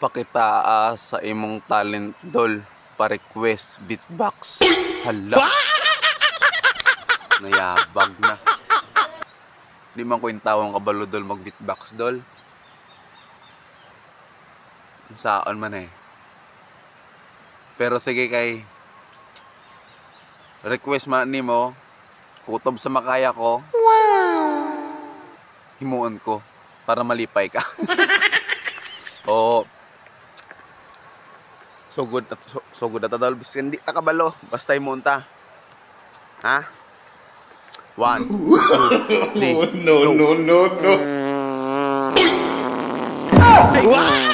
Pakitaa sa imong talent dol, pa-request beatbox. Hala. Nayabag na. Di man ko intawang kabalo dol mag beatbox dol. Saan man eh. Pero sige kay request man nimo, kutob sa makaya ko. Wow. Himuon ko para malipay ka. Oo. So good at dol. Biskan di ta kabalo. Basta himuon ta. Ha? 1, 2, 3. No. Wow!